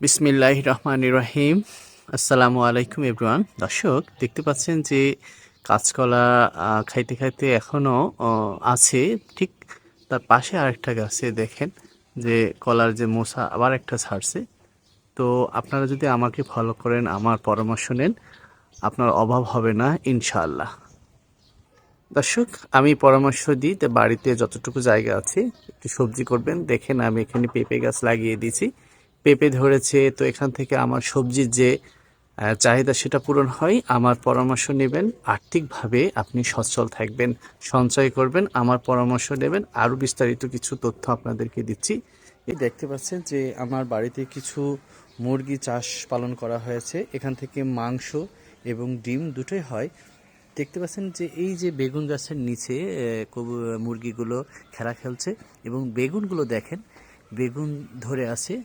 বিসমিল্লাহির রহমানির রহিম। আসসালামু আলাইকুম এভরিওয়ান। দর্শক দেখতে পাচ্ছেন যে কাঁচকলা খাইতে খাইতে এখনও আছে, ঠিক তার পাশে আরেকটা গাছে দেখেন যে কলার যে মোসা আবার একটা ছাড়ছে। তো আপনারা যদি আমাকে ফলো করেন, আমার পরামর্শ নেন, আপনার অভাব হবে না ইনশাআল্লাহ। দর্শক আমি পরামর্শ দিই, তো বাড়িতে যতটুকু জায়গা আছে একটু সবজি করবেন। দেখেন আমি এখানে পেঁপে গাছ লাগিয়ে দিয়েছি, পেঁপে ধরেছে। তো এখান থেকে আমার সবজির যে চাহিদা সেটা পূরণ হয়। আমার পরামর্শ নেবেন, আর্থিকভাবে আপনি সচ্ছল থাকবেন, সঞ্চয় করবেন, আমার পরামর্শ নেবেন। আরও বিস্তারিত কিছু তথ্য আপনাদেরকে দিচ্ছি। এই দেখতে পাচ্ছেন যে আমার বাড়িতে কিছু মুরগি চাষ পালন করা হয়েছে। এখান থেকে মাংস এবং ডিম দুটোই হয়। দেখতে পাচ্ছেন যে এই যে বেগুন গাছের নিচে মুরগিগুলো খেলা খেলছে এবং বেগুনগুলো দেখেন বেগুন ধরে আছে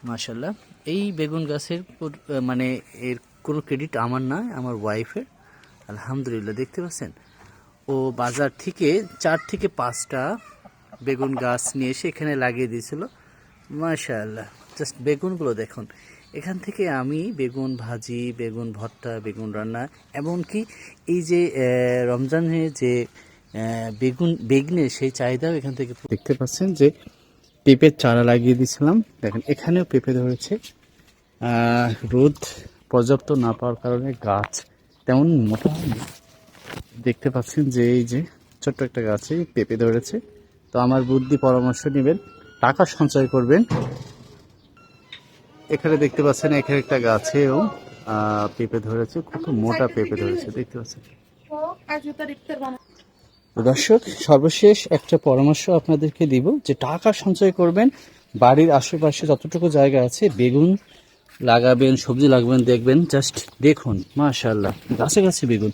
মাশাল্লাহ। এই বেগুন গাছের মানে এর কোনো ক্রেডিট আমার না, আমার ওয়াইফের। আলহামদুলিল্লাহ দেখতে পাচ্ছেন ও বাজার থেকে 4 থেকে 5টা বেগুন গাছ নিয়ে এসে এখানে লাগিয়ে দিয়েছিল। মাশাআল্লাহ, জাস্ট বেগুনগুলো দেখুন। এখান থেকে আমি বেগুন ভাজি, বেগুন ভর্তা, বেগুন রান্না, এমনকি এই যে রমজানে যে বেগুনের সেই চাহিদাও এখান থেকে দেখতে পাচ্ছেন যে পেঁপের চারা লাগিয়ে দিয়েছিলাম। দেখেন এখানেও পেঁপে ধরেছে। রোদ পর্যাপ্ত না পাওয়ার কারণে গাছ তেমন মোটা হয়নি। দেখতে পাচ্ছেন যে এই যে ছোট্ট একটা গাছে পেঁপে ধরেছে। তো আমার বুদ্ধি পরামর্শ নেবেন, টাকা সঞ্চয় করবেন। এখানে দেখতে পাচ্ছেন এখানে একটা গাছেও পেঁপে ধরেছে, খুব মোটা পেঁপে ধরেছে দেখতে পাচ্ছেন। দর্শক সর্বশেষ একটা পরামর্শ আপনাদেরকে দিব যে টাকা সঞ্চয় করবেন। বাড়ির আশেপাশে যতটুকু জায়গা আছে বেগুন লাগাবেন, সবজি লাগাবেন, দেখবেন জাস্ট দেখুন মাশাআল্লাহ গাছে গাছে বেগুন।